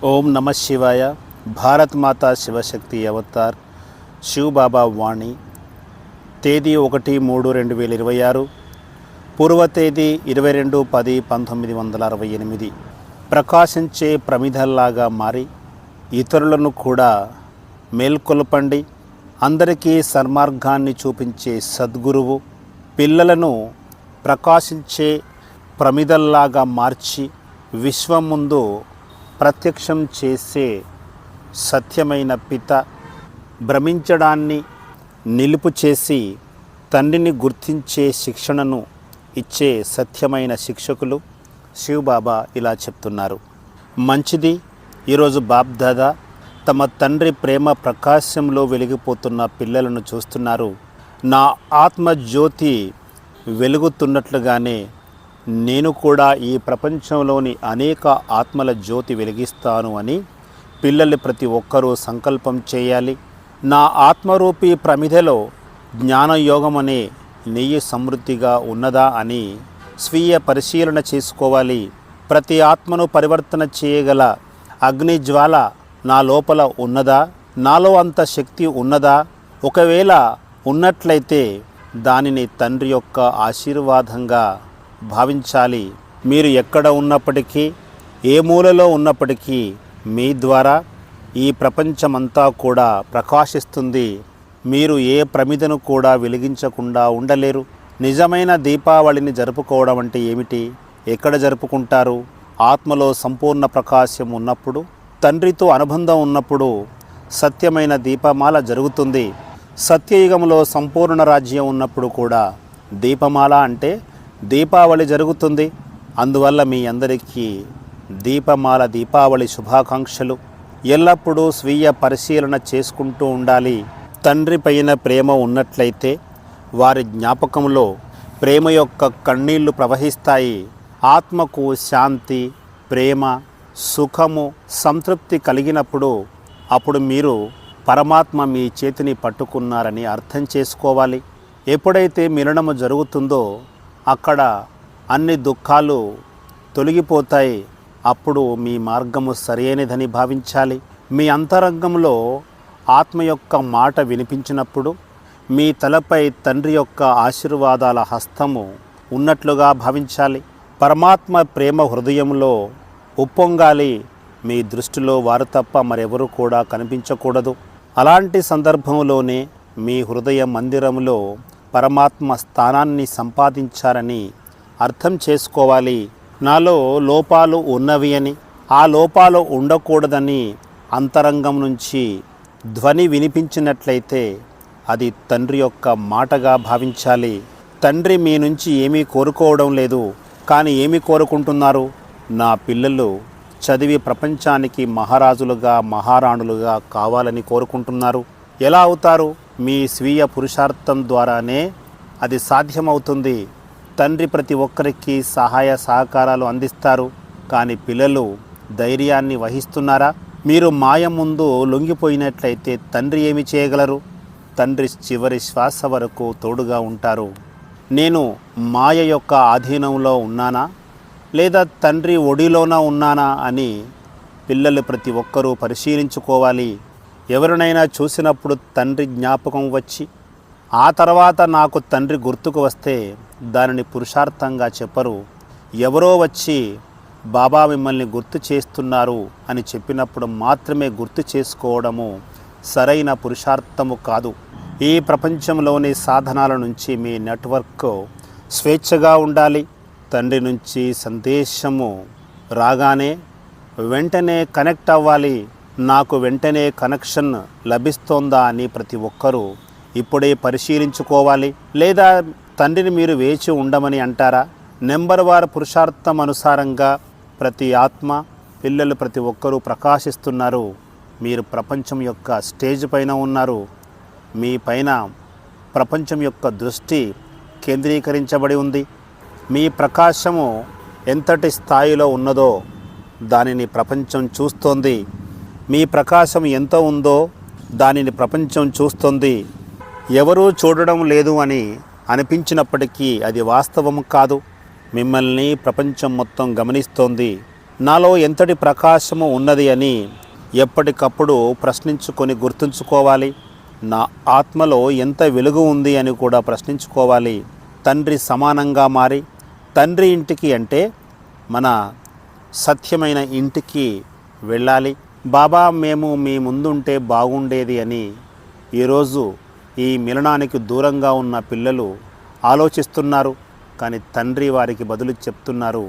ఓం నమ శివాయ. భారత్ మాతా శివశక్తి అవతార్ శివ్ బాబా వాణి. తేదీ 1-3-2026, పూర్వ తేదీ 22-10-1968. ప్రకాశించే ప్రమిదల్లాగా మారి ఇతరులను కూడా మేల్కొల్పండి. అందరికీ సన్మార్గాన్ని చూపించే సద్గురువు. పిల్లలను ప్రకాశించే ప్రమిదల్లాగా మార్చి విశ్వం ముందు ప్రత్యక్షం చేసే సత్యమైన పిత. భ్రమించడాన్ని నిలుపు చేసి తండ్రిని గుర్తించే శిక్షణను ఇచ్చే సత్యమైన శిక్షకులు శివ్ బాబా ఇలా చెప్తున్నారు. మంచిది. ఈరోజు బాప్ దాదా తమ తండ్రి ప్రేమ ప్రకాశంలో వెలిగిపోతున్న పిల్లలను చూస్తున్నారు. నా ఆత్మజ్యోతి వెలుగుతున్నట్లుగానే నేను కూడా ఈ ప్రపంచంలోని అనేక ఆత్మల జ్యోతి వెలిగిస్తాను అని పిల్లలు ప్రతి ఒక్కరూ సంకల్పం చేయాలి. నా ఆత్మరూపీ ప్రమిదలో జ్ఞానయోగం అనే నెయ్యి సమృద్ధిగా ఉన్నదా అని స్వీయ పరిశీలన చేసుకోవాలి. ప్రతి ఆత్మను పరివర్తన చేయగల అగ్నిజ్వాల నా లోపల ఉన్నదా? నాలో అంత శక్తి ఉన్నదా? ఒకవేళ ఉన్నట్లయితే దానిని తండ్రి యొక్క ఆశీర్వాదంగా భావించాలి. మీరు ఎక్కడ ఉన్నప్పటికీ, ఏ మూలలో ఉన్నప్పటికీ మీ ద్వారా ఈ ప్రపంచమంతా కూడా ప్రకాశిస్తుంది. మీరు ఏ ప్రమిదను కూడా వెలిగించకుండా ఉండలేరు. నిజమైన దీపావళిని జరుపుకోవడం అంటే ఏమిటి? ఎక్కడ జరుపుకుంటారు? ఆత్మలో సంపూర్ణ ప్రకాశం ఉన్నప్పుడు, తండ్రితో అనుబంధం ఉన్నప్పుడు సత్యమైన దీపమాల జరుగుతుంది. సత్యయుగంలో సంపూర్ణ రాజ్యం ఉన్నప్పుడు కూడా దీపమాల అంటే దీపావళి జరుగుతుంది. అందువల్ల మీ అందరికీ దీపమాల దీపావళి శుభాకాంక్షలు. ఎల్లప్పుడూ స్వీయ పరిశీలన చేసుకుంటూ ఉండాలి. తండ్రి పైన ప్రేమ ఉన్నట్లయితే వారి జ్ఞాపకంలో ప్రేమ యొక్క కన్నీళ్లు ప్రవహిస్తాయి. ఆత్మకు శాంతి, ప్రేమ, సుఖము, సంతృప్తి కలిగినప్పుడు అప్పుడు మీరు పరమాత్మ మీ చేతిని పట్టుకున్నారని అర్థం చేసుకోవాలి. ఎప్పుడైతే మిలనము జరుగుతుందో అక్కడ అన్ని దుఃఖాలు తొలగిపోతాయి. అప్పుడు మీ మార్గము సరైనదని భావించాలి. మీ అంతరంగంలో ఆత్మ యొక్క మాట వినిపించినప్పుడు మీ తలపై తండ్రి యొక్క ఆశీర్వాదాల హస్తము ఉన్నట్లుగా భావించాలి. పరమాత్మ ప్రేమ హృదయంలో ఉప్పొంగాలి. మీ దృష్టిలో వారు తప్ప మరెవరు కూడా కనిపించకూడదు. అలాంటి సందర్భంలోనే మీ హృదయ మందిరంలో పరమాత్మ స్థానాన్ని సంపాదించారని అర్థం చేసుకోవాలి. నాలో లోపాలు ఉన్నవి అని, ఆ లోపాలు ఉండకూడదని అంతరంగం నుంచి ధ్వని వినిపించినట్లయితే అది తండ్రి యొక్క మాటగా భావించాలి. తండ్రి మీ నుంచి ఏమీ కోరుకోవడం లేదు, కానీ ఏమి కోరుకుంటున్నారు? నా పిల్లలు చదివి ప్రపంచానికి మహారాజులుగా, మహారాణులుగా కావాలని కోరుకుంటున్నారు. ఎలా అవుతారు? మీ స్వీయ పురుషార్థం ద్వారానే అది సాధ్యమవుతుంది. తండ్రి ప్రతి ఒక్కరికి సహాయ సహకారాలు అందిస్తారు, కానీ పిల్లలు ధైర్యాన్ని వహిస్తున్నారా? మీరు మాయ ముందు లొంగిపోయినట్లయితే తండ్రి ఏమి చేయగలరు? తండ్రి చివరి శ్వాస వరకు తోడుగా ఉంటారు. నేను మాయ యొక్క ఆధీనంలో ఉన్నానా, లేదా తండ్రి ఒడిలోన ఉన్నానా అని పిల్లలు ప్రతి ఒక్కరూ పరిశీలించుకోవాలి. ఎవరినైనా చూసినప్పుడు తండ్రి జ్ఞాపకం వచ్చి ఆ తర్వాత నాకు తండ్రి గుర్తుకు వస్తే దానిని పురుషార్థంగా చెప్పరు. ఎవరో వచ్చి బాబా మిమ్మల్ని గుర్తు చేస్తున్నారు అని చెప్పినప్పుడు మాత్రమే గుర్తు చేసుకోవడము సరైన పురుషార్థము కాదు. ఈ ప్రపంచంలోని సాధనాల నుంచి మీ నెట్వర్క్ స్వేచ్ఛగా ఉండాలి. తండ్రి నుంచి సందేశము రాగానే వెంటనే కనెక్ట్ అవ్వాలి. నాకు వెంటనే కనెక్షన్ లభిస్తోందా అని ప్రతి ఒక్కరూ ఇప్పుడే పరిశీలించుకోవాలి. లేదా తండ్రిని మీరు వేచి ఉండమని అంటారా? నెంబర్ వార్ పురుషార్థం అనుసారంగా ప్రతి ఆత్మ, పిల్లలు ప్రతి ఒక్కరూ ప్రకాశిస్తున్నారు. మీరు ప్రపంచం యొక్క స్టేజ్ పైన ఉన్నారు. మీ పైన ప్రపంచం యొక్క దృష్టి కేంద్రీకరించబడి ఉంది. మీ ప్రకాశము ఎంతటి స్థాయిలో ఉన్నదో దానిని ప్రపంచం చూస్తోంది. మీ ప్రకాశం ఎంత ఉందో దానిని ప్రపంచం చూస్తుంది. ఎవరూ చూడడం లేదు అని అనిపించినప్పటికీ అది వాస్తవం కాదు. మిమ్మల్ని ప్రపంచం మొత్తం గమనిస్తోంది. నాలో ఎంతటి ప్రకాశము ఉన్నది అని ఎప్పటికప్పుడు ప్రశ్నించుకొని గుర్తుంచుకోవాలి. నా ఆత్మలో ఎంత వెలుగు ఉంది అని కూడా ప్రశ్నించుకోవాలి. తండ్రి సమానంగా మారి, తండ్రి ఇంటికి అంటే మన సత్యమైన ఇంటికి వెళ్ళాలి. బాబా మేము మీ ముందుంటే బాగుండేది అని ఈరోజు ఈ మిలనానికి దూరంగా ఉన్న పిల్లలు ఆలోచిస్తున్నారు. కానీ తండ్రి వారికి బదులు చెప్తున్నారు,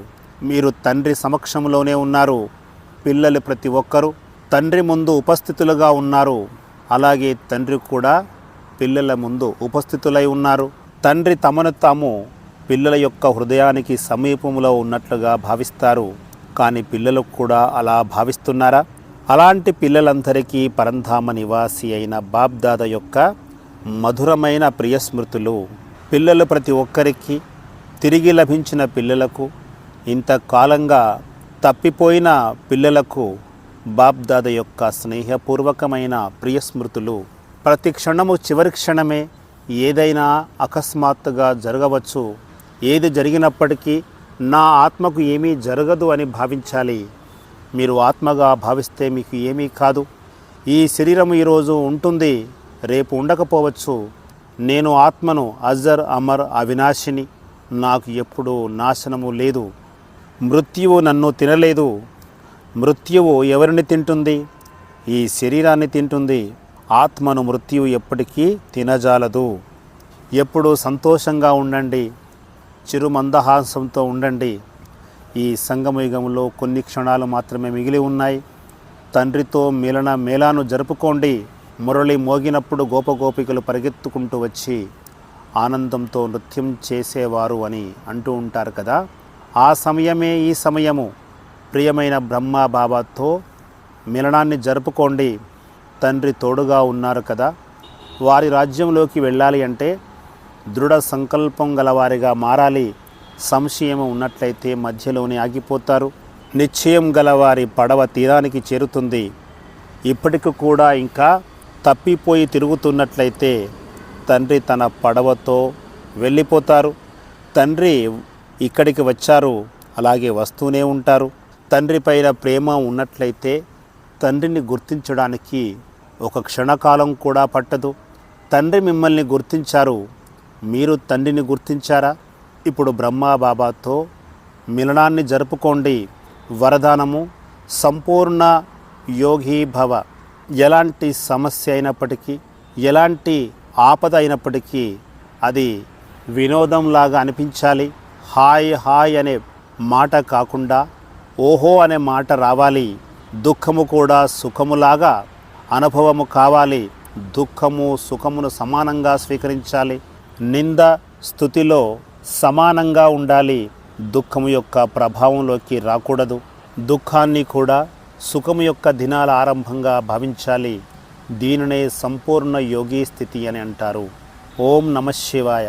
మీరు తండ్రి సమక్షంలోనే ఉన్నారు. పిల్లలు ప్రతి ఒక్కరూ తండ్రి ముందు ఉపస్థితులుగా ఉన్నారు. అలాగే తండ్రి కూడా పిల్లల ముందు ఉపస్థితులై ఉన్నారు. తండ్రి తమను తాము పిల్లల యొక్క హృదయానికి సమీపంలో ఉన్నట్లుగా భావిస్తారు. కానీ పిల్లలు కూడా అలా భావిస్తున్నారా? అలాంటి పిల్లలందరికీ పరంధామ నివాసి అయిన బాబ్దాదా యొక్క మధురమైన ప్రియస్మృతులు. పిల్లలు ప్రతి ఒక్కరికి తిరిగి లభించిన పిల్లలకు, ఇంతకాలంగా తప్పిపోయిన పిల్లలకు బాబ్దాదా యొక్క స్నేహపూర్వకమైన ప్రియస్మృతులు. ప్రతి క్షణము చివరి క్షణమే. ఏదైనా అకస్మాత్తుగా జరగవచ్చు. ఏది జరిగినప్పటికీ నా ఆత్మకు ఏమీ జరగదు అని భావించాలి. మీరు ఆత్మగా భావిస్తే మీకు ఏమీ కాదు. ఈ శరీరం ఈరోజు ఉంటుంది, రేపు ఉండకపోవచ్చు. నేను ఆత్మను, అజర్ అమర్ అవినాశిని. నాకు ఎప్పుడూ నాశనము లేదు. మృత్యువు నన్ను తినలేదు. మృత్యువు ఎవరిని తింటుంది? ఈ శరీరాన్ని తింటుంది. ఆత్మను మృత్యువు ఎప్పటికీ తినజాలదు. ఎప్పుడూ సంతోషంగా ఉండండి, చిరుమందహాసంతో ఉండండి. ఈ సంగమయుగంలో కొన్ని క్షణాలు మాత్రమే మిగిలి ఉన్నాయి. తండ్రితో మేళాను జరుపుకోండి. మురళి మోగినప్పుడు గోపగోపికలు పరిగెత్తుకుంటూ వచ్చి ఆనందంతో నృత్యం చేసేవారు అని అంటూ ఉంటారు కదా. ఆ సమయమే ఈ సమయము. ప్రియమైన బ్రహ్మ బాబాతో మిలనాన్ని జరుపుకోండి. తండ్రి తోడుగా ఉన్నారు కదా. వారి రాజ్యంలోకి వెళ్ళాలి అంటే దృఢ సంకల్పం గలవారిగా మారాలి. సంశయం ఉన్నట్లయితే మధ్యలోనే ఆగిపోతారు. నిశ్చయం గలవారి పడవ తీరానికి చేరుతుంది. ఇప్పటికి కూడా ఇంకా తప్పిపోయి తిరుగుతున్నట్లయితే తండ్రి తన పడవతో వెళ్ళిపోతారు. తండ్రి ఇక్కడికి వచ్చారు, అలాగే వస్తూనే ఉంటారు. తండ్రి పైన ప్రేమ ఉన్నట్లయితే తండ్రిని గుర్తించడానికి ఒక క్షణకాలం కూడా పట్టదు. తండ్రి మిమ్మల్ని గుర్తించారు, మీరు తండ్రిని గుర్తించారా? ఇప్పుడు బ్రహ్మా బాబాతో మిలనాన్ని జరుపుకోండి. వరదానము సంపూర్ణ యోగి భవ. ఎలాంటి సమస్య అయినప్పటికీ, ఎలాంటి ఆపద అయినప్పటికీ అది వినోదంలాగా అనిపించాలి. హాయ్ హాయ్ అనే మాట కాకుండా ఓహో అనే మాట రావాలి. దుఃఖము కూడా సుఖములాగా అనుభవము కావాలి. దుఃఖము సుఖమును సమానంగా స్వీకరించాలి. నింద స్తుతిలో సమానంగా ఉండాలి. దుఃఖము యొక్క ప్రభావంలోకి రాకూడదు. దుఃఖాన్ని కూడా సుఖము యొక్క దినాల ఆరంభంగా భావించాలి. దీనినే సంపూర్ణ యోగి స్థితి అని అంటారు. ఓం నమః శివాయ.